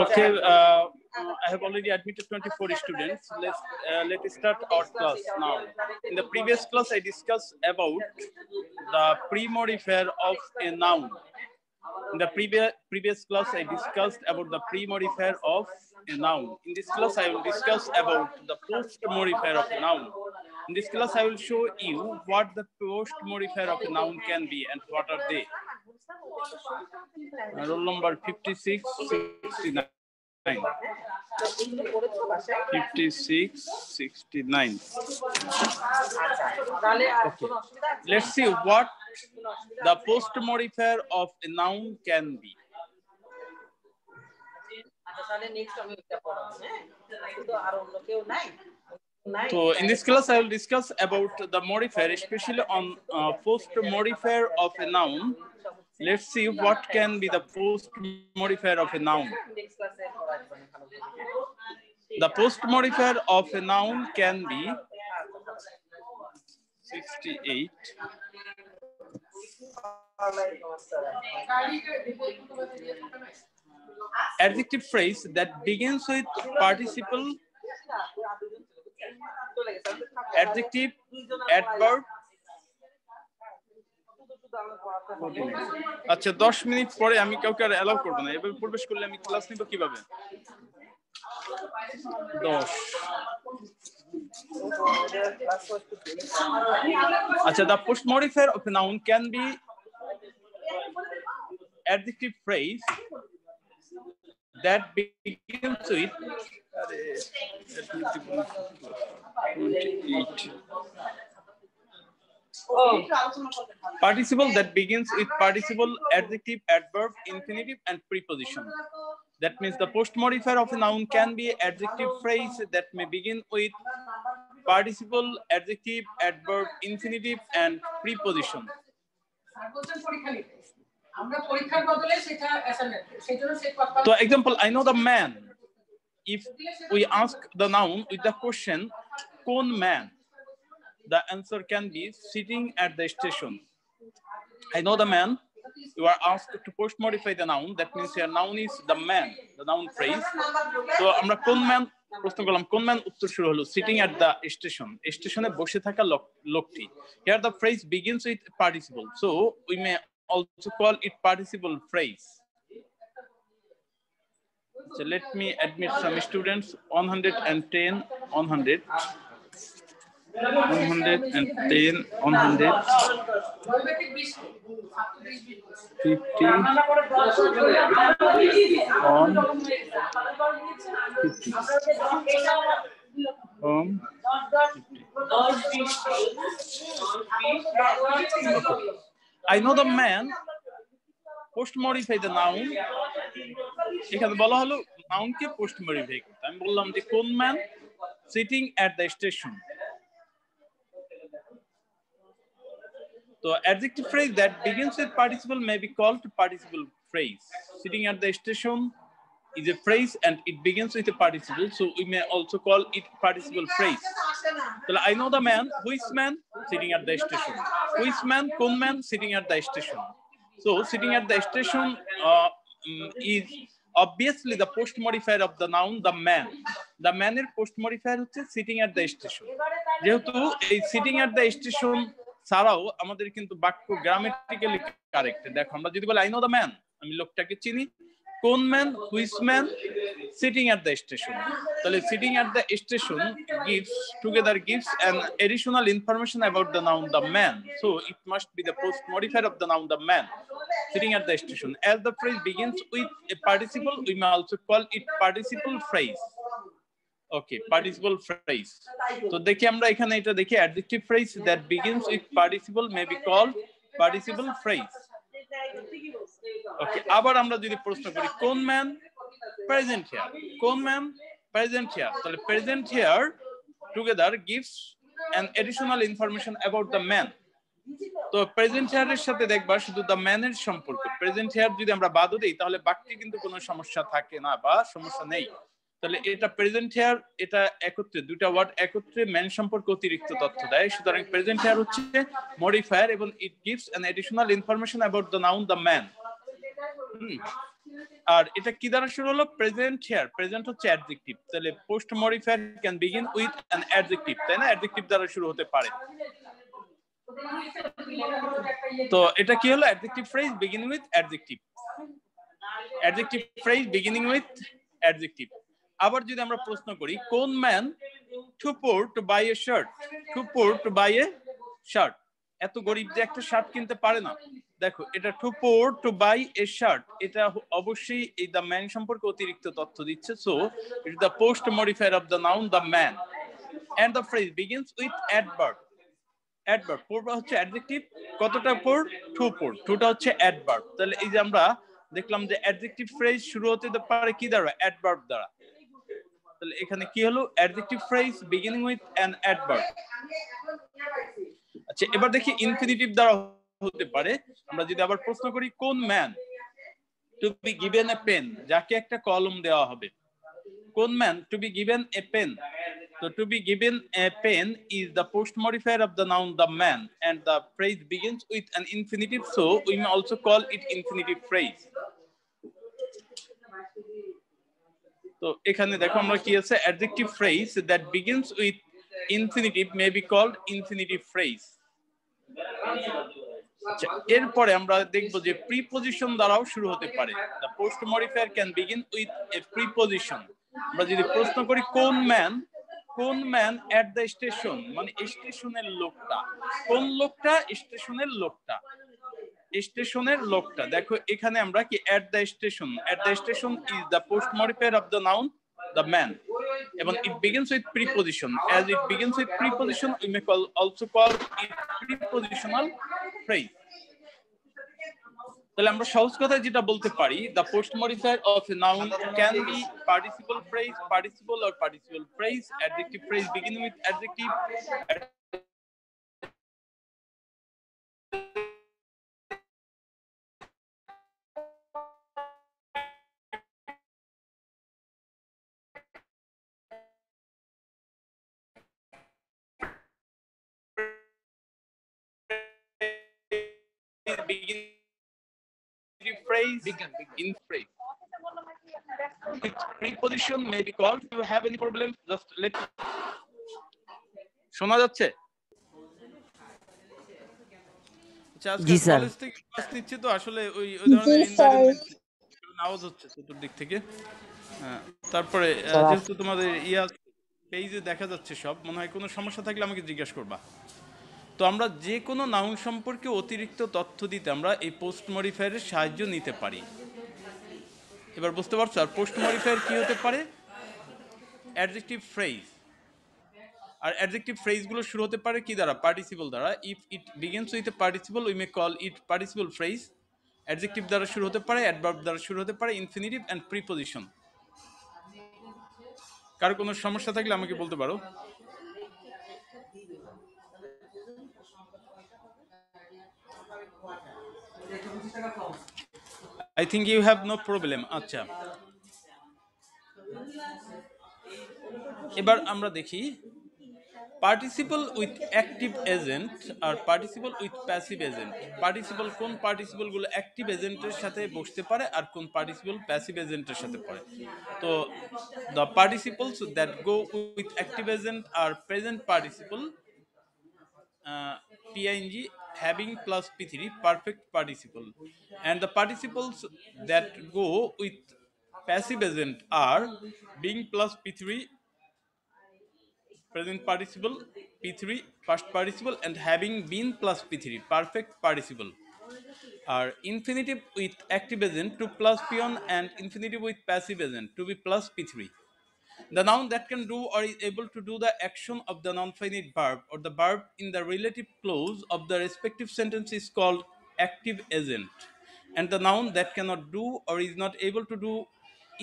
Okay, I have already admitted 24 students. Let's start our class now. In the previous class, I discussed about the pre-modifier of a noun. In the previous class, I discussed about the pre-modifier of a noun. In this class, I will discuss about the post-modifier of a noun. In this class, I will show you what the post-modifier of a noun can be and what are they. Roll number 56, 69. 56, 69. Okay. Let's see what the post-modifier of a noun can be. So in this class, I will discuss about the modifier, especially on post-modifier of a noun. Let's see what can be the post-modifier of a noun. The post-modifier of a noun can be 68. Adjective phrase that begins with participle, adjective, adverb. আচ্ছা 10 minute পরে আমি কাউকে আর allow করব না, এভাবে প্রবেশ করলে আমি ক্লাস নিব কিভাবে? 10 আচ্ছা, the post modifier of a noun can be adjective phrase that begins with participle that begins with participle, adjective, adverb, infinitive, and preposition. That means the post modifier of a noun can be adjective phrase that may begin with participle, adjective, adverb, infinitive, and preposition. So example, I know the man. If we ask the noun with the question, "Kon man?" the answer can be sitting at the station. I know the man. You are asked to post modify the noun. That means your noun is the man, the noun phrase. So আমরা কোন man প্রশ্ন করলাম, কোন man, উত্তর শুরু হলো sitting at the station. স্টেশনে বসে থাকা লোকটি. Here the phrase begins with participle. So we may also call it participle phrase. So let me admit some students. 110, 100. 110, 100, 50, on 50. I know the man. Post modify the noun. এখানে বলা হলো noun কে post modify করতে। আমি বললাম যে কোন man sitting at the station. So adjective phrase that begins with participle may be called participle phrase. Sitting at the station is a phrase and it begins with a participle, so we may also call it participle phrase. So I know the man. Who is man? Sitting at the station. Who is man? Kon man sitting at the station. So sitting at the station is obviously the post modifier of the noun the man. The man এর post modifier হচ্ছে sitting at the station. যেহেতু এই sitting at the station ছাড়াও আমাদের কিন্তু বাক্য grammatically correct. দেখো আমরা যদি বলি I know the man, আমি লোকটাকে চিনি। কোন man? Which man? Sitting at the station. তাহলে sitting at the station gives an additional information about the noun the man, so it must be the post modifier of the noun the man sitting at the station. As the phrase begins with a participle, we may also call it participle phrase. Okay, participle phrase. So দেখি আমরা এখানে এটা দেখি adjective phrase that begins with participle may be called participle phrase. Okay, আবার আমরা যদি প্রশ্ন করি কোন ম্যান? Present here. কোন ম্যান? Present here. তাহলে present here together gives an additional information about the man. তো প্রেজেন্ট হেয়ার এর সাথে দেখবা শুধু দ্য ম্যানের সম্পর্ক। প্রেজেন্ট হেয়ার যদি আমরা বাদও দেই তাহলে বাক্যে কিন্তু কোনো সমস্যা থাকে না বা সমস্যা নেই। তাহলে এটা প্রেজেন্ট হেয়ার, এটা একত্রে দুইটা ওয়ার্ড একত্রে ম্যান সম্পর্কে অতিরিক্ত তথ্য দেয়। সুতরাং প্রেজেন্ট হেয়ার হচ্ছে মডিফায়ার এবং it gives an additional information about the noun the man. আর এটা কি দ্বারা শুরু হলো? প্রেজেন্ট হেয়ার, প্রেজেন্ট হচ্ছে অ্যাডজেক্টিভ, তাহলে post modifier can begin with an adjective, তাই না? অ্যাডজেক্টিভ দ্বারা শুরু হতে পারে। তো এটা কি হলো? Adjective phrase beginning with adjective, adjective phrase beginning with adjective. আবার যদি আমরা প্রশ্ন করি, কোন man too poor to buy a shirt, too poor to buy a shirt, এত গরিব যে একটা শার্ট কিনতে পারে না। দেখো, এটা too poor to buy a shirt, এটা অবশ্যই এই দ্য ম্যান সম্পর্কে অতিরিক্ত তথ্য দিচ্ছে। So it is the post modifier of the noun the man, and the phrase begins with adverb. Adverb, পোরটা হচ্ছে অ্যাডজেক্টিভ, কতটা পোর? টু পোর, টুটা হচ্ছে অ্যাডভার্ব। তাহলে এই যে আমরা দেখলাম যে অ্যাডজেক্টিভ ফ্রেজ শুরু হতে পারে কি দ্বারা? অ্যাডভার্ব দ্বারা। তাহলে এখানে কি হলো? Adjective phrase beginning with an adverb. আচ্ছা, এবার দেখি ইনফিনিটিভ দ্বারা হতে পারে। আমরা যদি আবার প্রশ্ন করি, কোন man to be given a pen, যাকে একটা কলম দেওয়া হবে, কোন man to be given a pen. So to be given a pen is the post modifier of the noun the man, and the phrase begins with an infinitive, so we may also call it infinitive phrase. তো এখানে দেখো আমরা কি আছে, adjective phrase that begins with infinitive may be called infinitive phrase. আচ্ছা, এরপরে আমরা দেখব যে প্রিপজিশন দ্বারাও শুরু হতে পারে। The post modifier can begin with a preposition. আমরা যদি প্রশ্ন করি, কোন ম্যান, কোন ম্যান এট দ্য স্টেশন, মানে স্টেশনের লোকটা, কোন লোকটা? স্টেশনের লোকটা, স্টেশনের লোকটা। দেখো এখানে আমরা কি at the station, at the station is the post modifier of the noun the man, এবং it begins with preposition. As it begins with preposition we may also call it prepositional phrase. তাহলে আমরা সহজ কথায় যেটা বলতে পারি, the post modifier of a noun can be participle phrase, participle or participle phrase, adjective phrase beginning with adjective, phrase in phrase. Which preposition may be called? Do you have any problem? Just let me. শোনা যাচ্ছে? আচ্ছা, আজকে college থেকে class নিচ্ছি তো আসলে ওই ধরনের এনভায়রনমেন্ট আওয়াজ হচ্ছে চতুর্দিক থেকে। তারপরে যেহেতু তোমাদের পেজে দেখা যাচ্ছে সব, মনে হয় কোনো সমস্যা থাকলে আমাকে জিজ্ঞাসা করবা। তো আমরা যে কোনো নাউন সম্পর্কে অতিরিক্ত তথ্য দিতে আমরা এই পোস্ট মডিফায়ারের সাহায্য নিতে পারি। এবার বুঝতে পারছো? আর পোস্ট মডিফায়ার কি হতে পারে? Adjective phrase. আর অ্যাডজেক্টিভ ফ্রেজগুলো শুরু হতে পারে কি দ্বারা? পার্টিসিপল দ্বারা। If it begins with a participle we may call it participle phrase. Adjective দ্বারা শুরু হতে পারে, অ্যাডভার্ব দ্বারা শুরু হতে পারে, ইনফিনিটিভ অ্যান্ড প্রিপজিশন। কারো কোনো সমস্যা থাকলে আমাকে বলতে পারো। I think you have no problem. আচ্ছা, এবার আমরা দেখি পার্টিসিপল উইথ অ্যাক্টিভ এজেন্ট আর participle with passive agent. Participle, কোন পার্টিসিপল গুলো অ্যাক্টিভ এজেন্টের সাথে বসতে পারে আর কোন পার্টিসিপল প্যাসিভ এজেন্টের সাথে পড়ে। তো the participles that go with active agent আর present participle PING having plus P3 perfect participle, and the participles that go with passive agent are being plus P3 present participle, P3 past participle, and having been plus P3 perfect participle. Are infinitive with active agent to plus P1 and infinitive with passive agent to be plus P3. The noun that can do or is able to do the action of the non-finite verb or the verb in the relative clause of the respective sentence is called active agent. And the noun that cannot do or is not able to do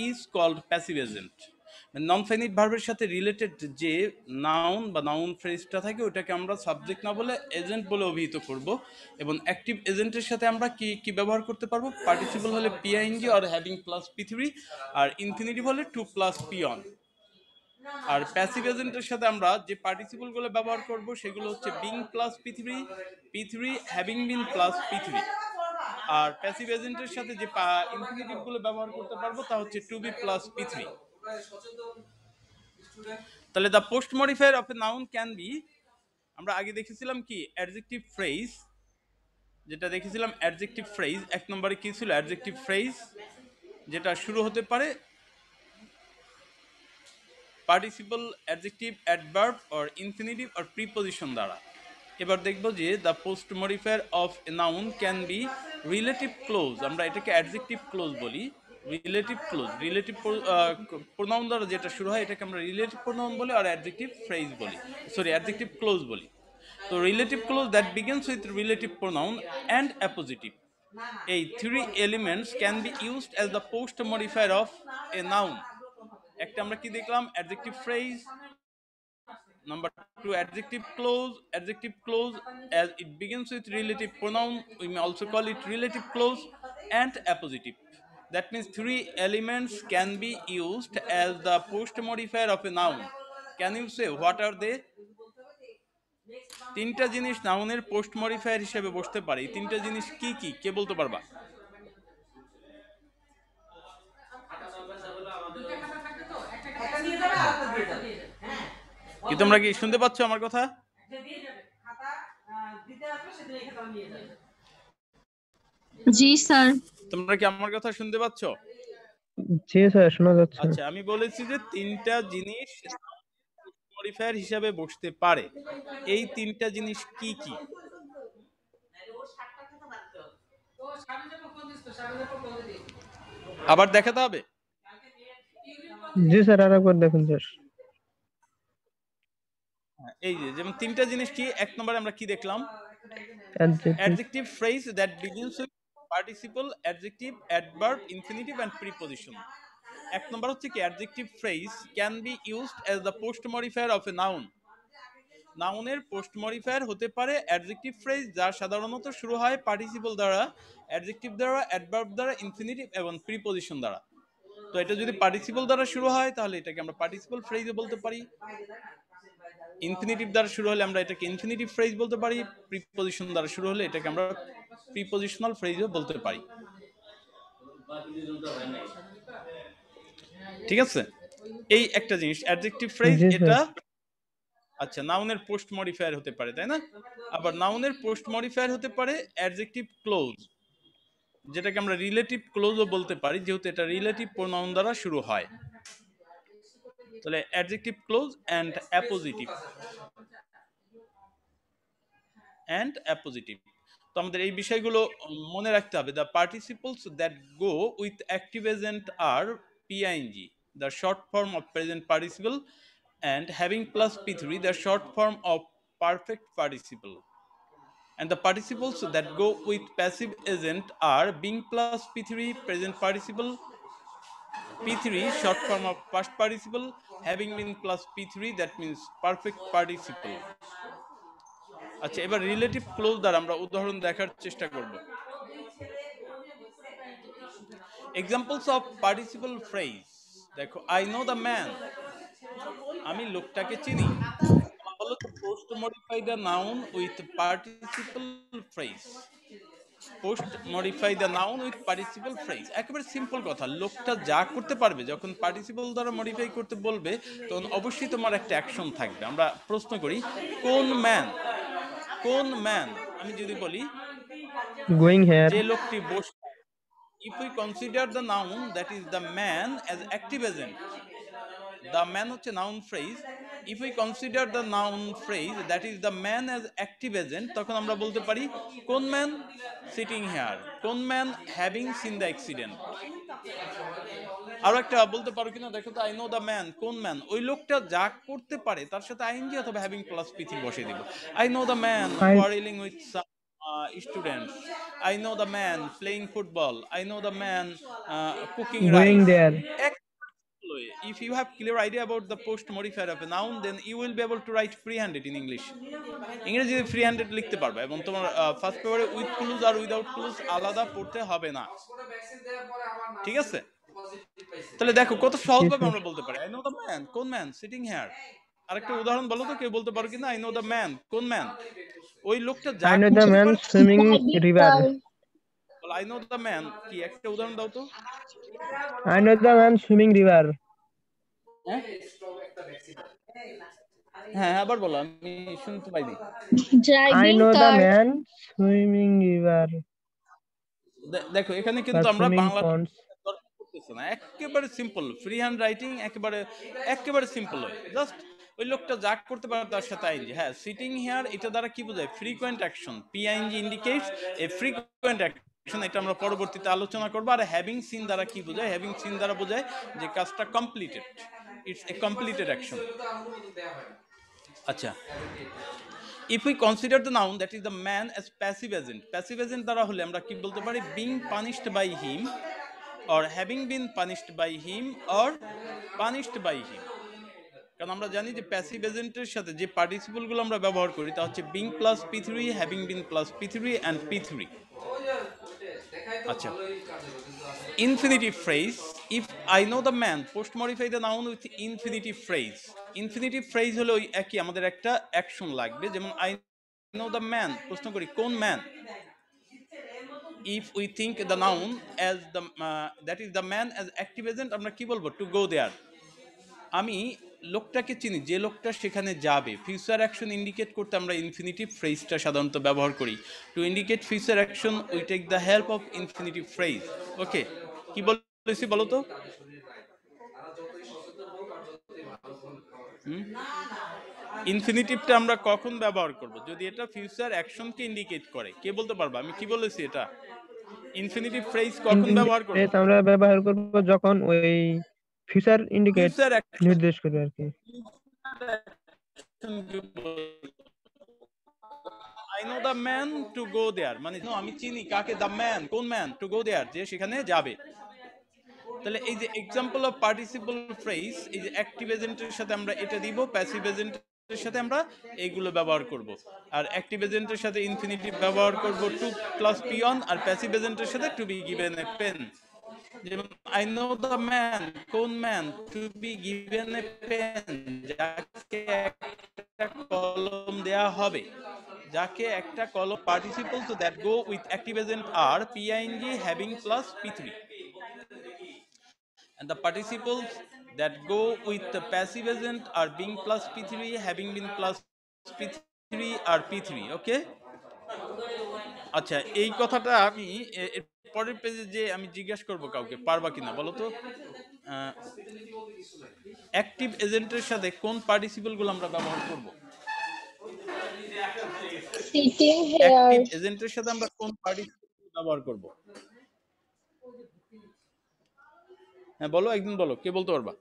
is called passive agent. নন-ফাইনাইট ভার্বের সাথে related যে noun বা noun ফ্রেজটা থাকে ওটাকে আমরা subject না বলে agent বলে অভিহিত করব, এবং অ্যাক্টিভ এজেন্টের সাথে আমরা কি কি ব্যবহার করতে পারবো? পার্টিসিপল হলে পিআইএনজি আর হ্যাভিং প্লাস P3, আর ইনফিনিটিভ হলে টু প্লাস P1। আর প্যাসিভ এজেন্টের সাথে আমরা যে পার্টিসিপল গুলো ব্যবহার করব সেগুলো হচ্ছে being plus P3, P3 having been plus P3। আর প্যাসিভ এজেন্টের সাথে যে ইনফিনিটিভ গুলো ব্যবহার করতে পারবো তা হচ্ছে টু বি প্লাস p3। তাহলে the post modifier of a noun can be, আমরা আগে দেখেছিলাম কি অ্যাডজেক্টিভ ফ্রেজ, যেটা দেখেছিলাম অ্যাডজেক্টিভ ফ্রেজ, এক নম্বরে কি ছিল অ্যাডজেক্টিভ ফ্রেজ, যেটা শুরু হতে পারে participle, adjective, adverb or infinitive or preposition দ্বারা। এবার দেখব যে the post modifier of a noun can be relative clause, আমরা এটাকে অ্যাডজেক্টিভ ক্লোজ বলি, রিলেটিভ ক্লোজ, রিলেটিভ প্রোনাউন দ্বারা যেটা শুরু হয় এটাকে আমরা রিলেটিভ প্রোনাউন বলি আর অ্যাডজেক্টিভ ফ্রেজ বলি, সরি অ্যাডজেক্টিভ ক্লোজ বলি। তো relative clause that begins with relative pronoun and appositive, এই three elements can be used as the post modifier of a noun. একটা আমরা কি দেখলাম adjective phrase, number 2 adjective clause as it begins with relative pronoun, we may also call it relative clause, and appositive. That means three elements can be used as the post modifier of a noun. Can you say what are they? তিনটা জিনিস নাউনের post modifier হিসেবে বসতে পারে, এই তিনটা জিনিস কি কি কে বলতে পারবা? কি তোমরা কি শুনতে পাচ্ছ আমার কথা? জি স্যার। তোমরা কি আমার কথা শুনতে পাচ্ছ? জি স্যার শোনা যাচ্ছে। আচ্ছা, আমি বলেছি যে তিনটা জিনিস মডিফায়ার হিসাবে বসতে পারে, এই তিনটা জিনিস কি কি? আবার দেখাতে হবে? জি স্যার আরেকবার দেখুন স্যার। এই যে যেমন তিনটা জিনিস কি, এক নম্বরে আমরা কি দেখলাম adjective phrase that begins with participle, adjective, adverb, infinitive and preposition। এক নম্বর হচ্ছে কি adjective phrase can be used as the post modifier of a noun। নাউনের পোস্ট মডিফায়ার হতে পারে অ্যাডজেক্টিভ ফ্রেজ যা সাধারণত শুরু হয় পার্টিসিপল দ্বারা, অ্যাডজেক্টিভ দ্বারা, অ্যাডভার্ব দ্বারা, ইনফিনিটিভ এবং প্রিপজিশন দ্বারা। তো এটা যদি পার্টিসিপল দ্বারা শুরু হয় তাহলে এটাকে আমরা পার্টিসিপল ফ্রেজও বলতে পারি, ইনফিনিটিভ দ্বারা শুরু হলে আমরা এটাকে ইনফিনিটিভ ফ্রেজ বলতে পারি, প্রিপজিশন দ্বারা শুরু হলে এটাকে আমরা প্রিপজিশনাল ফ্রেজও বলতে পারি। ঠিক আছে, এই একটা জিনিস অ্যাডজেক্টিভ ফ্রেজ, এটা আচ্ছা নাউনের পোস্ট মডিফায়ার হতে পারে, তাই না? আবার নাউনের পোস্ট মডিফায়ার হতে পারে অ্যাডজেক্টিভ ক্লোজ, যেটাকে আমরা রিলেটিভ ক্লোজও বলতে পারি যেহেতু এটা রিলেটিভ প্রোনাউন দ্বারা শুরু হয়। তাহলে অ্যাডজেক্টিভ ক্লোজ অ্যান্ড অ্যাপোজিটিভ, তো আমাদের এই বিষয়গুলো মনে রাখতে হবে। The participles that go with active agent আর P I N G, the short form of present participle, and having plus p3 the short form of perfect participle, and the participles that go with passive agent are being plus p3 present participle, p3 short form of past participle, having been plus p3 that means perfect participle। আচ্ছা, এবার relative close দ্বারা আমরা উদাহরণ দেখার চেষ্টা করব। Examples of participle phrase দেখো, I know the man, আমি লোকটাকে চিনি। Post modify the noun with participle phrase, post modify the noun with participle phrase, একেবারে সিম্পল কথা। লোকটা যা করতে পারবে যখন পার্টিসিপল দ্বারা মডিফাই করতে বলবে তখন অবশ্যই তোমার একটা অ্যাকশন থাকবে। আমরা প্রশ্ন করি কোন ম্যান, কোন ম্যান, আমি যদি বলি গোয়িং হিয়ার, যে লোকটি বসে, if we consider the noun that is the man as active agent, the man হচ্ছে noun phrase, if we consider the noun phrase that is the man as active agent, তখন আমরা বলতে পারি কোন man sitting here, কোন man having seen the accident। আরো একটা বলতে পারো কিনা দেখো তো, আই নো দ্য ম্যান, কোন ম্যান, ওই লোকটা যা করতে পারে তার সাথে আইএনজি অথবা হ্যাভিং প্লাস p3 বসিয়ে দিব। I know the man quarreling with some students, I know the man playing football, I know the man cooking rice there. If you have clear idea about the post modifier of a noun, then you will be able to write free-handed in English. ইংরেজিতে free-handed লিখতে পারবে এবং তোমার first পেপারে with clause আর without clause আলাদা পড়তে হবে না। ঠিক আছে, তাহলে দেখো কত সহজভাবে আমরা বলতে পারি আই নো দ্য ম্যান, কোন ম্যান সিটিং হিয়ার। আরেকটা উদাহরণ বলো তো, কেউ বলতে পারো কিনা আই নো দ্য ম্যান, কোন ম্যান, ওই লোকটা যা I know the man swimming river. I know the man কি একটা উদাহরণ দাও তো। I know the man swimming river. হ্যাঁ আবার বলো, আমি শুনতে পাইনি। I driving know the car. man swimming river. দেখো এখানে Or কিন্তু আমরা swimming বাংলা ponds. করতেছি না, একেবারে সিম্পল ফ্রি হ্যান্ড রাইটিং, একেবারে সিম্পল হয়। জাস্ট ওই লোকটা যা করতে পারে তার সাথে আইএনজি। হ্যাঁ সিটিং হিয়ার এটা দ্বারা কি বোঝায়? Frequent action, PING indicates a frequent action, এটা আমরা পরবর্তীতে আলোচনা করব। আর হ্যাভিং সিন দ্বারা কি বোঝায়? হ্যাভিং সিন দ্বারা বোঝায় যে কাজটা completed, it's a completed action. আচ্ছা, if we consider the noun that is the man as passive agent দ্বারা হলে আমরা কি বলতে পারি? being punished by him or having been punished by him or punished by him। কারণ আমরা জানি যে প্যাসিভ এজেন্টের সাথে যে পার্টিসিপল গুলো আমরা ব্যবহার করি তা হচ্ছে being plus P3, having been plus P3 and P3। আচ্ছা, infinitive phrase, if I know the man, post modify the noun with infinitive phrase। infinitive phrase হলো ওই একই, আমাদের একটা অ্যাকশন লাগবে। যেমন I know the man, প্রশ্ন করি কোন man? if we think the noun as the that is the man as active agent, আমরা কি বলবো? to go there। আমি লোকটাকে চিনি, যে লোকটা সেখানে যাবে। ফিউচার অ্যাকশন ইন্ডিকেট করতে আমরা ইনফিনিটিভ ফ্রেজটা সাধারণত ব্যবহার করি। To indicate future action we take the help of infinitive phrase. Okay, কি বলেছি বলো তো? ইনফিনিটিভটা আমরা কখন ব্যবহার করব? যদি এটা ফিউচার অ্যাকশনকে ইন্ডিকেট করে। কে বলতে পারবা আমি কি বলেছি? এটা ইনফিনিটিভ ফ্রেজ কখন ব্যবহার করব? আমরা ব্যবহার করব যখন ওই ফিউচার ইন্ডিকেট ফিউচার অ্যাকশন নির্দেশ করবে আর কি। I know the man to go there, মানে আমি চিনি কাকে? the man, কোন ম্যান? to go there, যে সেখানে যাবে। তাহলে এই যে এক্সাম্পল অফ পার্টিসিপল ফ্রেজ, এই যে অ্যাক্টিভ এজেন্টের সাথে আমরা এটা দিব, প্যাসিভ এজেন্টের সাথে আমরা এইগুলো ব্যবহার করব। আর অ্যাক্টিভ এজেন্টের সাথে ইনফিনিটিভ ব্যবহার করব টু প্লাস পিয়ন, আর প্যাসিভ এজেন্টের সাথে to be given a pen. যেমন আই নো দ্য ম্যান, কোন man? To be given a pen, যাকে একটা কলম দেয়া হবে, যাকে একটা কলম। Participles that go with active agent আর P I N G having plus P3, and the participles that go with the passive agent are being plus P3, having been plus P3 আর P3। ওকে, আচ্ছা এই কথাটা আমি পরের পেজে যে আমি জিজ্ঞাসা করব কাউকে, পারবা কিনা বলো তো? অ্যাক্টিভ এজেন্টের সাথে কোন পার্টিসিপল গুলো আমরা ব্যবহার করব? Sitting active here. এজেন্টের সাথে আমরা কোন পার্টিসিপল ব্যবহার করব? হ্যাঁ বলো, একদিন বলো, কে বলতে পারবা?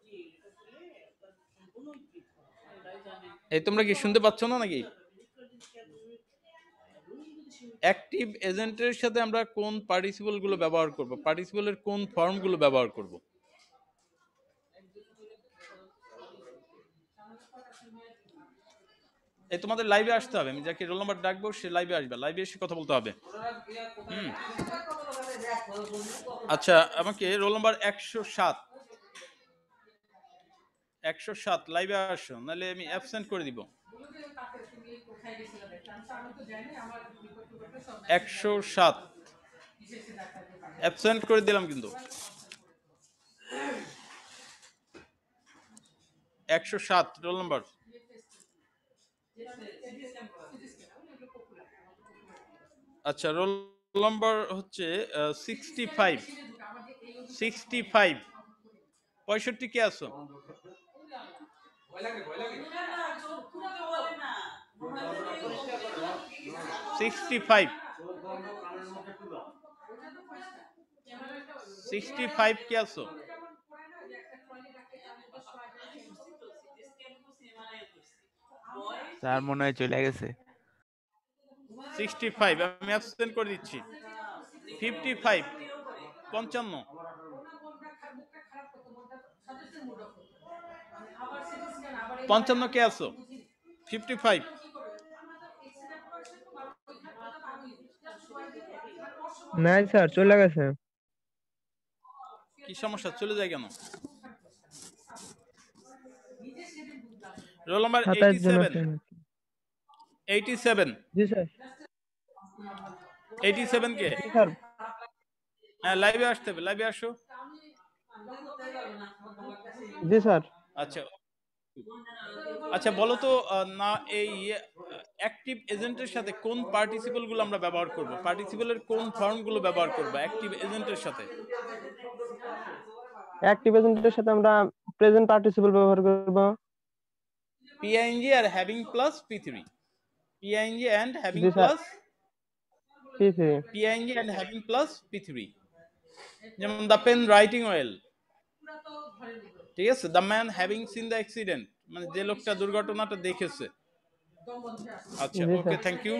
এই তোমরা কি শুনতে পাচ্ছ না নাকি? অ্যাক্টিভ এজেন্টের সাথে আমরা কোন পার্টিসিপল গুলো ব্যবহার করব? পার্টিসিপলের কোন ফর্ম গুলো ব্যবহার করব? এই তোমাদের লাইভে আসতে হবে, আমি যাকে রোল নাম্বার ডাকবো সে লাইভে আসবে, লাইভে এসে কথা বলতে হবে। আচ্ছা, আমাকে রোল নাম্বার 107 লাইভে আসো, নাহলে আমি অ্যাবসেন্ট করে দিব। 107 অ্যাবসেন্ট করে দিলাম কিন্তু। 107 রোল নাম্বার। আচ্ছা, রোল নাম্বার হচ্ছে 65। 65 কে আছো? 65 কে আছো? স্যার মনে হয় চলে গেছে। 65 আমি অ্যাবসেন্ট করে দিচ্ছি। 55 55 55 কে আছো? 55 না স্যার চলে গেছে। কি সমস্যা, চলে যায় কেন? Roll number 87। জি স্যার। 87 কে? জি স্যার। হ্যাঁ লাইভে আসতে হবে, লাইভে আসো। জি স্যার। আচ্ছা আচ্ছা বলো তো না এই অ্যাক্টিভ এজেন্টের সাথে কোন পার্টিসিপল গুলো আমরা ব্যবহার করব, পার্টিসিপলের কোন ফর্ম গুলো ব্যবহার করব অ্যাক্টিভ এজেন্টের সাথে? অ্যাক্টিভ এজেন্টের সাথে আমরা প্রেজেন্ট পার্টিসিপল ব্যবহার করব। পিআইএনজি আর হ্যাভিং প্লাস পি3, পিআইএনজি এন্ড হ্যাভিং জি sir. Plus PC. PING and having plus পি3, যেমন দ্য পেন রাইটিং ওয়েল, ঠিক আছে। The man having seen the accident, মানে যে লোকটা দুর্ঘটনাটা দেখেছে। আচ্ছা জি ওকে, স্যার। Thank you.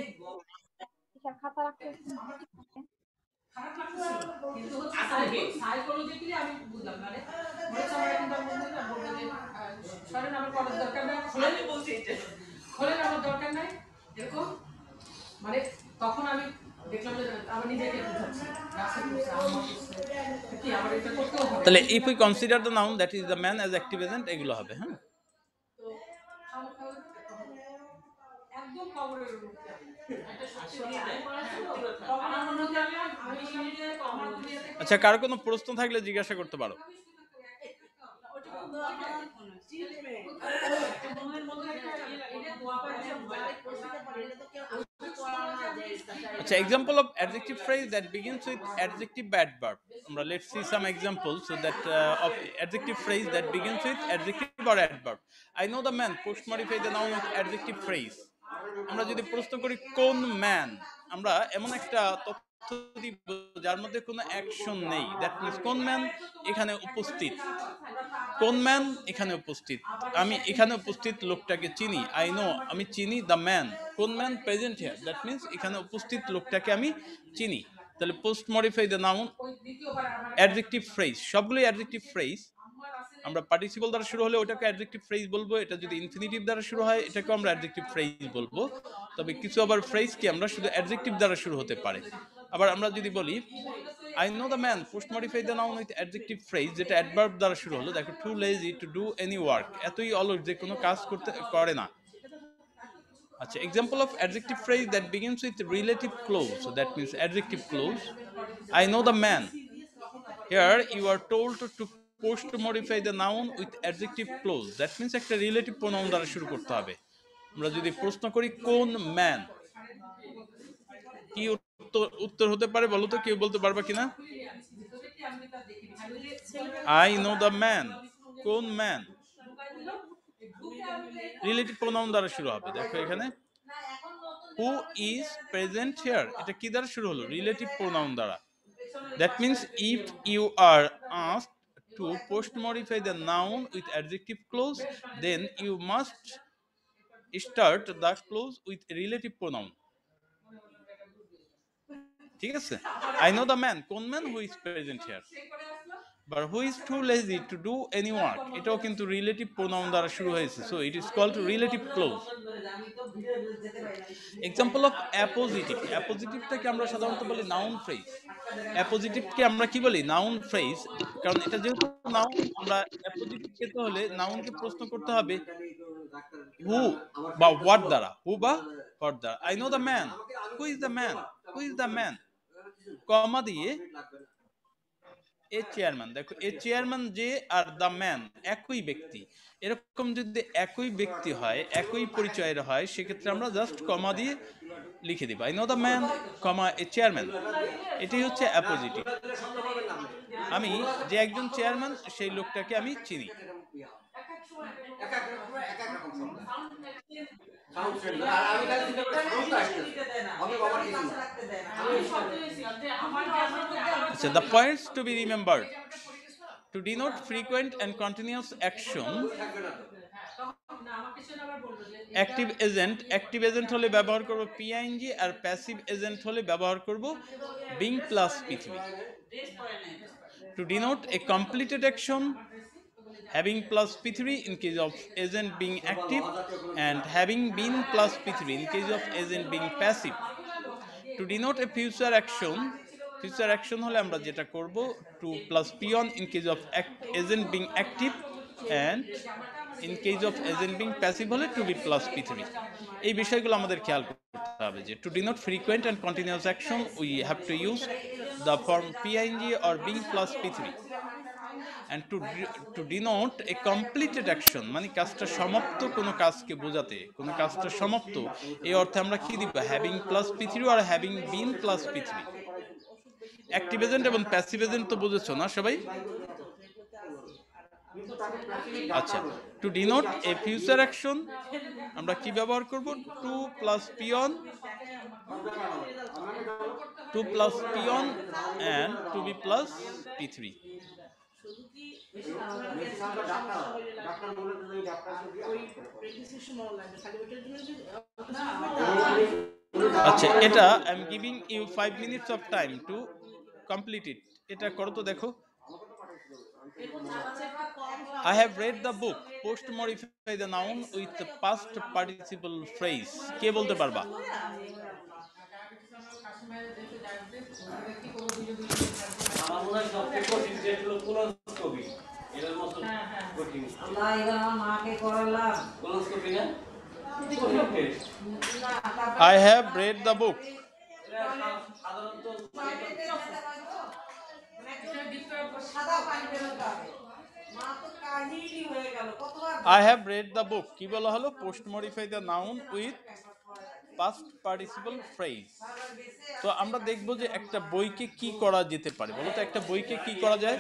মানে তখন আমি দেখলাম যে আমার নিজেকে বুঝাচ্ছি রাস্তায় বসে আম্মা বসে কি আমার এটা করতেও হবে। তাহলে if we consider the noun that is the man as active agent, এগুলো হবে। হ্যাঁ তো একদম কবরের মধ্যে একটা সত্যি আমার মনে হচ্ছে আমি নিজে আমার দুনিয়াতে। আচ্ছা কার কোনো প্রশ্ন থাকলে জিজ্ঞাসা করতে পারো। আচ্ছা example of adjective phrase that begins with adjective adverb. Let's see some examples so that of adjective phrase that begins with adjective or adverb. I know the man, post modify the noun with adjective phrase. আমরা যদি প্রশ্ন করি কোন man, আমরা এমন একটা তথ্য দিব যার মধ্যে কোনো অ্যাকশন নেই, দ্যাট মিন্স কোন ম্যান এখানে উপস্থিত, কোন ম্যান এখানে উপস্থিত, আমি এখানে উপস্থিত লোকটাকে চিনি, আই নো আমি চিনি দ্য ম্যান, কোন man present here, that means এখানে উপস্থিত লোকটাকে আমি চিনি। তাহলে post modify the noun adjective phrase, সবগুলোই অ্যাডজেক্টিভ ফ্রেজ। আমরা পার্টিসিপল দ্বারা শুরু হলে ওটাকে অ্যাডজেক্টিভ ফ্রেজ বলবো, এটা যদি ইনফিনিটিভ দ্বারা শুরু হয় এটাকে আমরা অ্যাডজেক্টিভ ফ্রেজ বলবো। তবে কিছু আবার ফ্রেজ কি আমরা শুধু অ্যাডজেক্টিভ দ্বারা শুরু হতে পারে। আবার আমরা যদি বলি I know the man, post modify the noun with adjective phrase, যেটা অ্যাডভার্ব দ্বারা শুরু হলো, দেখো too lazy to do any work, এতই অলস যে কোনো কাজ করতে করে না। আচ্ছা example of adjective phrase that begins with relative clause, so that means adjective clause. I know the man, here you are told to post modify the noun with adjective clause, that means একটা relative pronoun দ্বারা শুরু করতে হবে। আমরা যদি প্রশ্ন করি কোন ম্যান, কি উত্তর হতে পারে বলো তো, কেউ বলতে পারবা কিনা? I know the man, কোন ম্যান, রিলেটিভ প্রোনাউন দ্বারা শুরু হবে। দেখো এখানে who is present here, এটা কি দ্বারা শুরু হলো? রিলেটিভ প্রোনাউন দ্বারা। That means if you are asked to post modify the noun with adjective clause, then you must start the clause with relative pronoun. ঠিক আছে? I know the man, কোন man, who is present here. But who is too lazy to do any work, এটাও কিন্তু relative pronoun দ্বারা শুরু হয়েছে, so it is called relative clause. Example of appositive, appositiveটাকে আমরা সাধারণত বলি নাউন ফ্রেজ। অ্যাপোজিটিভকে আমরা কি বলি? Noun phrase. কারণ এটা যেহেতু নাউন, আমরা অ্যাপোজিটিভ পেতে হলে নাউনকে প্রশ্ন করতে হবে হু বা হোয়াট দ্বারা, হু বা হোয়াট দ্বারা। I know the man, who is the man, who is the man, comma দিয়ে এ চেয়ারম্যান। দেখো এ চেয়ারম্যান যে আর দ্য ম্যান একই ব্যক্তি, এরকম যদি একই ব্যক্তি হয়, একই পরিচয়ের হয়, সেক্ষেত্রে আমরা জাস্ট কমা দিয়ে লিখে দিব I know the man, comma A chairman. এটাই হচ্ছে অ্যাপোজিটিভ। আমি যে একজন চেয়ারম্যান সেই লোকটাকে আমি চিনি। The points to be remembered: to denote frequent and continuous action, active agent হলে ব্যবহার করব পিআইএনজি, আর প্যাসিভ এজেন্ট হলে ব্যবহার করব বিং প্লাস পি3। To denote a completed action, having plus p3 in case of agent being active, and having been plus p3 in case of agent being passive. To denote a future action হলে আমরা যেটা করব to plus p1 in case of agent being active, and in case of agent being passive হলে to be plus p3। এই বিষয়গুলো আমাদের খেয়াল করতে হবে যে to denote frequent and continuous action we have to use the form ping or being plus p3, and to denote a completed action মানে কাজটা সমাপ্ত কোনো কাজকে বোঝাতে, কোনো কাজটা সমাপ্ত এই অর্থে আমরা কি দিব, having plus p3 or having been plus p3। Active agent এবং প্যাসিভ এজেন্ট তো বুঝেছো না সবাই? আচ্ছা, to denote a future action আমরা কি ব্যবহার করব, to plus P one, to plus P one and to be plus p3। আচ্ছা, এটা I am giving you 5 minutes of time to complete it. এটা করো তো দেখো। I have read the book. Post modify the noun with the past participle phrase. কে বলতে পারবা? I have read the book. I have read the book কি বলা হলো, post modify the noun with past participle phrase. তো আমরা দেখব যে একটা বইকে কি করা যেতে পারে, বলো তো একটা বইকে কি করা যায়?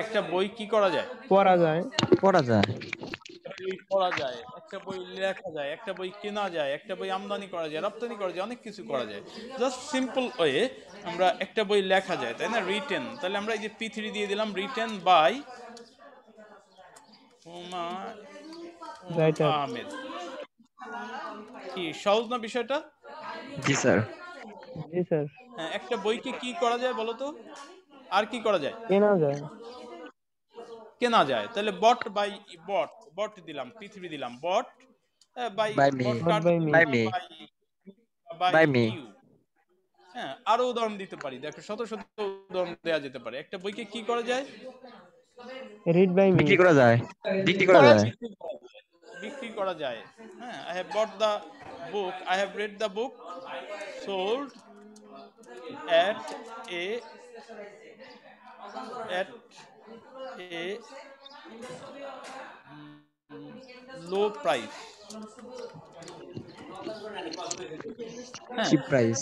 একটা বই কি করা যায়? পড়া যায়। পড়া যায়। পড়া যায়, একটা বই লেখা যায়, একটা বই কেনা যায়, একটা বই আমদানি করা যায়, রপ্তানি করা যায়, অনেক কিছু করা যায়। জাস্ট সিম্পল ওয়ে আমরা একটা বই লেখা যায়, তাই না? রিটেন, তাহলে আমরা এই যে p3 দিয়ে দিলাম, রিটেন বাই আহমেদ। কি সহজ না বিষয়টা? জি স্যার। জি স্যার। হ্যাঁ, একটা বইকে কি করা যায় বলো তো? আর কি করা যায়? কেনা যায়। কেনা যায়, তাহলে বট বাই বট, বট দিলাম, p3 দিলাম, বট বাই মি। হ্যাঁ, আরো উদাহরণ দিতে পারি, দেখো শত শত উদাহরণ দেওয়া যেতে পারে। একটা বইকে কি করা যায়? Read by me. বিক্রি করা যায়। বিক্রি করা যায়। বিক্রি করা যায়। হ্যাঁ, I have bought the book, I have read the book, sold at a low price। Chip price.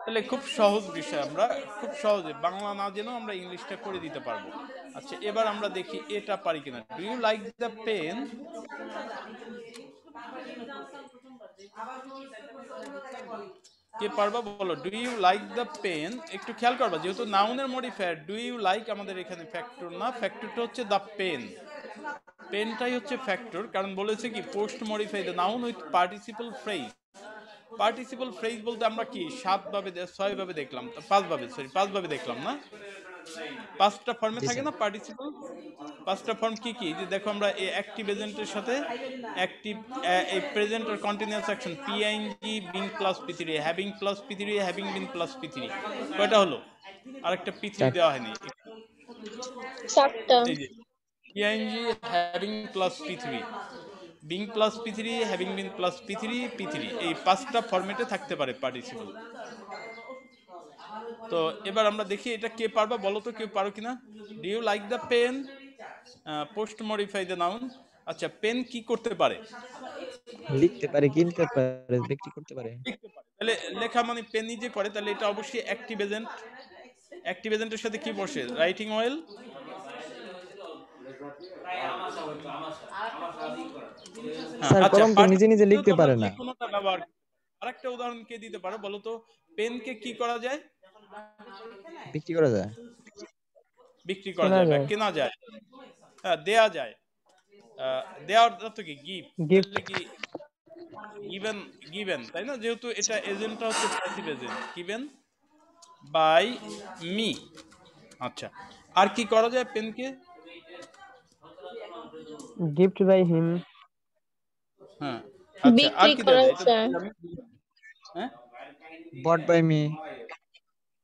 তাহলে খুব সহজ বিষয়, আমরা খুব সহজে বাংলা না জেনেও আমরা ইংলিশটা করে দিতে পারবো। আচ্ছা, এবার আমরা দেখি এটা পারি কিনা। Do you like the pen? কে পারবা বলো, do you like the pen? একটু খেয়াল করবা, যেহেতু নাউনের মডিফায়ার, ডু ইউ লাইক আমাদের এখানে ফ্যাক্টর না, ফ্যাক্টরটা হচ্ছে দ্য পেন। পেনটাই হচ্ছে ফ্যাক্টর, কারণ বলেছে কি post modify the noun with participle phrase. Participle phrase বলতে আমরা কি 7 ভাবে 6 ভাবে দেখলাম, 5 ভাবে দেখলাম না? 5টা ফর্মে থাকে না পার্টিসিপল? 5টা ফর্ম কি কি? যে দেখো, আমরা এই অ্যাক্টিভ এজেন্টের সাথে অ্যাক্টিভ এই প্রেজেন্ট আর continuous action P I N G being plus p3, having plus p3, having been plus p3, কয়টা হলো? আরেকটা p3 দেওয়া হয়নি, 7টা। এই যে PING having plus p3, being plus p3, having been plus p3, এই 5টা ফরম্যাটে থাকতে পারে পার্টিসিপল। তো এবার আমরা দেখি এটা কে পারবা বলো তো, কেউ পারো কিনা? Do you like the pen, post modify the noun. আচ্ছা, পেন কি করতে পারে? লিখতে পারে, কিনতে পারে, বিক্রি করতে পারে। তাহলে লেখা মানে পেন নিজে করে, তাহলে এটা অবশ্যই অ্যাক্টিভ এজেন্ট। অ্যাক্টিভ এজেন্টের সাথে কি বসে? Writing oil. স্যার কলম তো নিজে নিজে লিখতে পারে না। কোনটা ব্যবহার? আরেকটা উদাহরণ কে দিতে পারো বলো তো? পেনকে কি করা যায়? বিক্রি করা যায়। বিক্রি করা যায় বা কেনা যায়। হ্যাঁ, দেয়া যায়। দেওয়ার অর্থ কি? গিফট। কি গিভেন, তাই না? যেহেতু এটা এজেন্টটা হচ্ছে প্যাসিভ এজেন্ট, গিভেন বাই মি। আচ্ছা, আর কি করা যায় পেনকে? Gift by him. হ্যাঁ, আচ্ছা, আর কি দেয়া যায়? হ্যাঁ, বট বাই মি।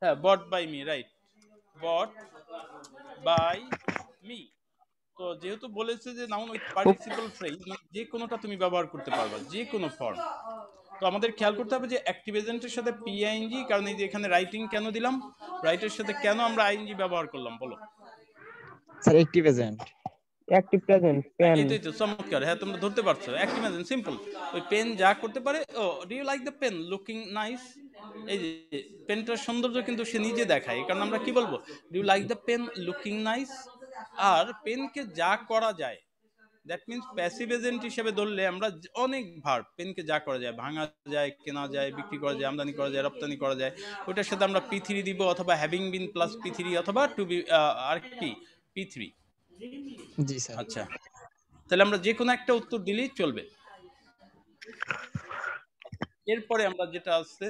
হ্যাঁ, bought by me, right, bought by me. তো যেহেতু বলেছে যে নাউন উইথ পার্টিসিপল ফ্রেজ, যে কোনোটা তুমি ব্যবহার করতে পারবা, যে কোনো ফর্ম। তো আমাদের খেয়াল করতে হবে যে অ্যাক্টিভ এজেন্টের সাথে পিআইএনজি, কারণ এই যে এখানে রাইটিং কেন দিলাম, রাইটের সাথে কেন আমরা আইএনজি ব্যবহার করলাম বলো? Sir active agent. Active present pen. এটাই তো চমৎকার, হ্যাঁ তোমরা ধরতে পারছো। অ্যাক্টিভ এজেন্ট সিম্পল, ওই পেন যা করতে পারে। ও do you like the pen looking nice, এই যে পেনটার সৌন্দর্য কিন্তু সে নিজে দেখায়, এই কারণে আমরা কি বলবো, do you like the pen looking nice. আর পেনকে যা করা যায়, দ্যাট মিন্স প্যাসিভ এজেন্ট হিসেবে ধরলে আমরা অনেক ভার্ব, পেনকে যা করা যায়, ভাঙা যায়, কেনা যায়, বিক্রি করা যায়, আমদানি করা যায়, রপ্তানি করা যায়, ওইটার সাথে আমরা P3 দিব, অথবা হ্যাভিং বিন প্লাস P3, অথবা টু বি আর কি P3। জি স্যার। আচ্ছা, তাহলে আমরা যে কোনো একটা উত্তর দিলেই চলবে। এরপরে আমরা যেটা আছে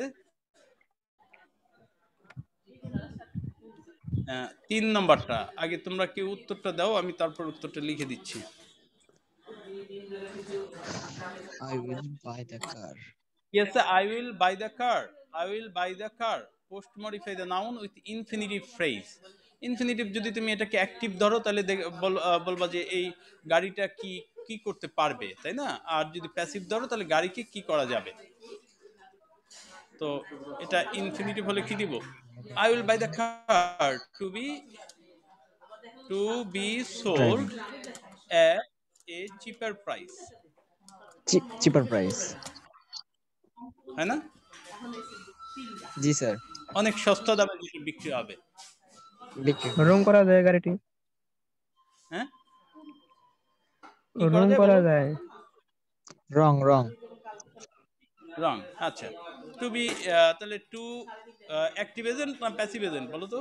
3 নম্বরটা, আগে তোমরা কি উত্তরটা দাও, আমি তারপর উত্তরটা লিখে দিচ্ছি। I will buy the car. Yes, I will buy the car. I will buy the car. Post modify the noun with infinitive phrase. Infinitive যদি তুমি এটাকে অ্যাক্টিভ ধরো তাহলে বলবা যে এই গাড়িটা কি কি করতে পারবে, তাই না? আর যদি প্যাসিভ ধরো তাহলে গাড়িকে কি করা যাবে। তো এটা ইনফিনিটিভ হলে কি দিব? I will buy the car to be sold at a cheaper price. Cheaper price. হয় না? জি স্যার। অনেক সস্তা দামে বিক্রি হবে। রং করা যায় গাড়িটি। হ্যাঁ, রং করা যায়। রং। আচ্ছা, টু বি তাহলে টু অ্যাক্টিভ এজেন্ট না প্যাসিভ এজেন্ট বলো তো?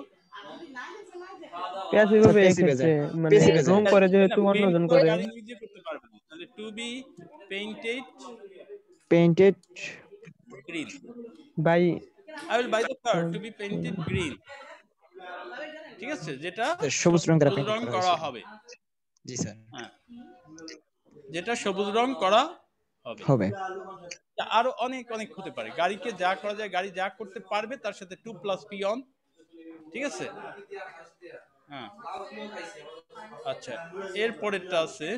প্যাসিভ হবে এই ক্ষেত্রে, মানে রং করে যেহেতু অন্যজন করে। গাড়ি নিজে করতে পারবে না, তাহলে to be painted green. By I will buy the car to be painted green. ঠিক আছে, যেটা সবুজ রং দ্বারা রং করা হবে। জি স্যার। হ্যাঁ, যেটা সবুজ রং করা হবে। আরো অনেক অনেক হতে পারে, গাড়িকে যা করা যায়, গাড়ি যা করতে পারবে তার সাথে টু প্লাস পি অন। ঠিক আছে, হ্যাঁ। আচ্ছা, এর পরেরটা আছে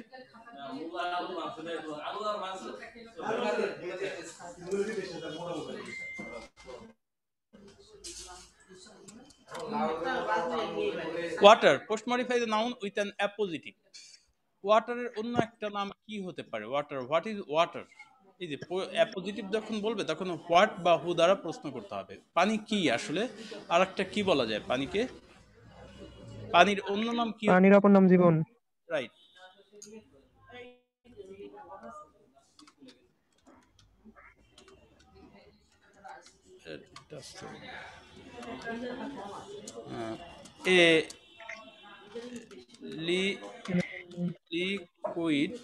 water. Post modify the noun with an appositive. ওয়াটারের অন্য একটা নাম কি হতে পারে? Water, what is water? এই যে অ্যাপোজিটিভ যখন বলবে তখন হোয়াট বা হু দ্বারা প্রশ্ন করতে হবে। পানি কি আসলে? আর একটা কি বলা যায় পানিকে? পানির অন্য নাম কি? পানির অপর নাম জীবন। রাইট। এ লিকুইড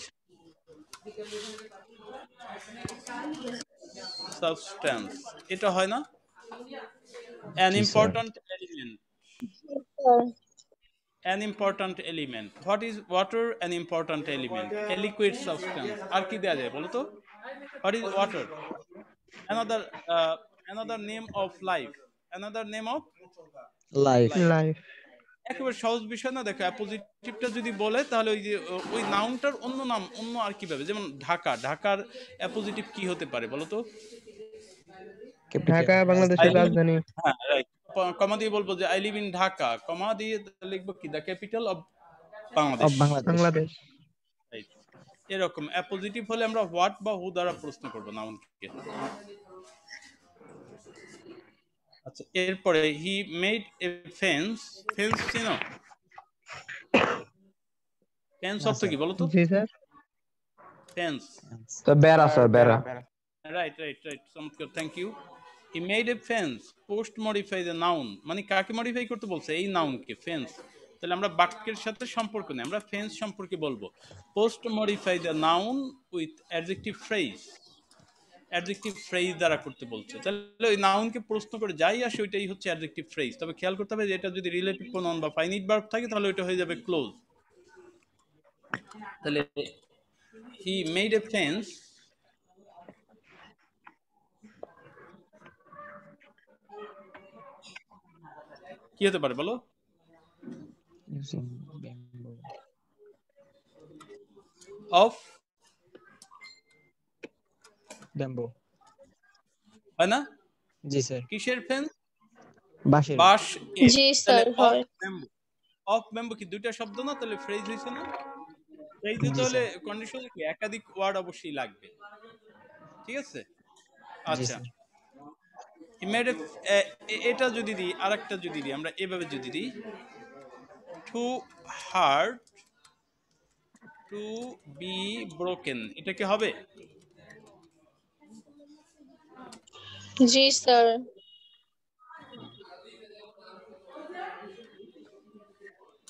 সাবস্টেন্স, এটা হয় না? An important element. An important element. What is water? An important element. A liquid substance. আর কি দেয়া যায় বলো তো? What is water? Another name of life. Another name of life. একেবারে সহজ বিষয় না। দেখো, অ্যাপোজিটিভটা যদি বলে তাহলে ওই যে ওই নাউনটার অন্য নাম অন্য আর কি ভাবে, যেমন ঢাকা, ঢাকার অ্যাপোজিটিভ কি হতে পারে বলো তো? ঢাকা বাংলাদেশের রাজধানী। হ্যাঁ, রাইট। কমা দিয়ে বলবো যে আই লিভ ইন ঢাকা, কমা দিয়ে লিখবো কি, the capital of Bangladesh. Right. এরকম অ্যাপোজিটিভ হলে আমরা হোয়াট বা হু দ্বারা প্রশ্ন করব নাউনকে। আচ্ছা, এরপরে হি মেড এ ফেন্স। ফেন্স চিনো? ফেন্স অর্থ কি বলো তো? জি স্যার। ফেন্স তো বেড়া স্যার, বেড়া। রাইট, চমৎকার, thank you. He made a fence, post modify the noun, মানে কাকে মডিফাই করতে বলছে? এই নাউনকে, ফেন্স। তাহলে আমরা বাক্যের সাথে সম্পর্ক নেই, আমরা ফেন্স সম্পর্কে বলবো। Post modify the noun with adjective phrase. Adjective phrase দ্বারা করতে বলছে, তাহলে ওই নাউনকে প্রশ্ন করে যাই আসে ওইটাই হচ্ছে অ্যাডজেক্টিভ ফ্রেজ। তবে খেয়াল করতে হবে যে এটা যদি রিলেটিভ প্রোনাউন বা ফাইনাইট ভার্ব থাকে তাহলে ওইটা হয়ে যাবে ক্লোজ। তাহলে হি মেড এ ফেন্স কি হতে পারে বলো? Of bamboo. হয় না? জি স্যার। কিসের ফেন্স? বাঁশের। বাঁশ এর। জি তাহলে স্যার অফ হয়। ব্যাম্বু, অফ ব্যাম্বু কি দুইটা শব্দ না? তাহলে ফ্রেজ হইছে না? ফ্রেজ হইতে জি হলে স্যার। কন্ডিশন কি একাধিক ওয়ার্ড অবশ্যই লাগবে। ঠিক আছে? জি আচ্ছা, স্যার। he made a এটা যদি দিই, আরেকটা যদি দিই, আমরা এভাবে যদি দিই, to hurt to be broken, এটা কি হবে? জি স্যার।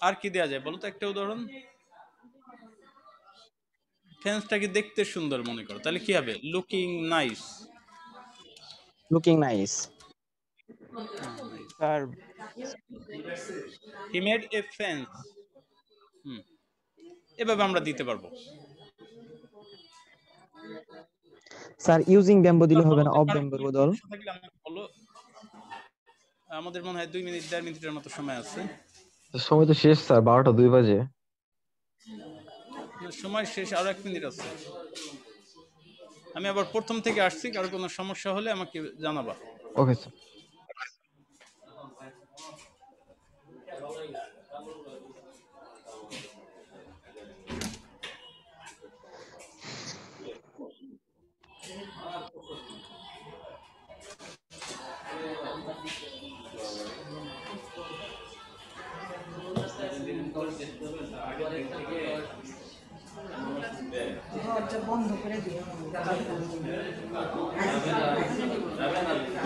আর কি দেয়া যায় বলো তো একটা উদাহরণ? ফেন্সটাকে দেখতে সুন্দর মনে করো, তাহলে কি হবে? Looking nice. Looking nice. Sir he made a fence. এভাবে আমরা দিতে পারবো। স্যার ইউজিং ব্যাম্বো দিলে হবে না, অফ ব্যাম্বোর বদল? সমস্যা থাকলে আমাকে বলো। আমাদের মনে হয় 2 মিনিট 1.5 মিনিটের মতো সময় আছে। সময় তো শেষ স্যার, 12টা 2 বাজে। সময় শেষ, আরো 1 মিনিট আছে। আমি আবার প্রথম থেকে আসছি, কারো কোনো সমস্যা হলে আমাকে জানাবা। Okay sir.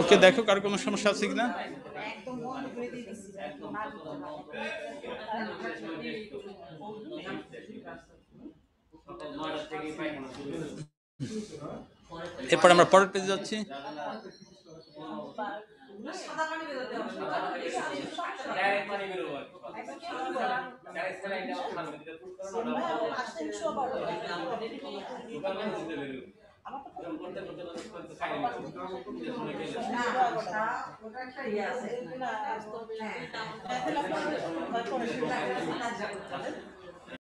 ওকে, দেখো কার কোনো সমস্যা আছে কিনা। এরপর আমরা পরের পেজে যাচ্ছি।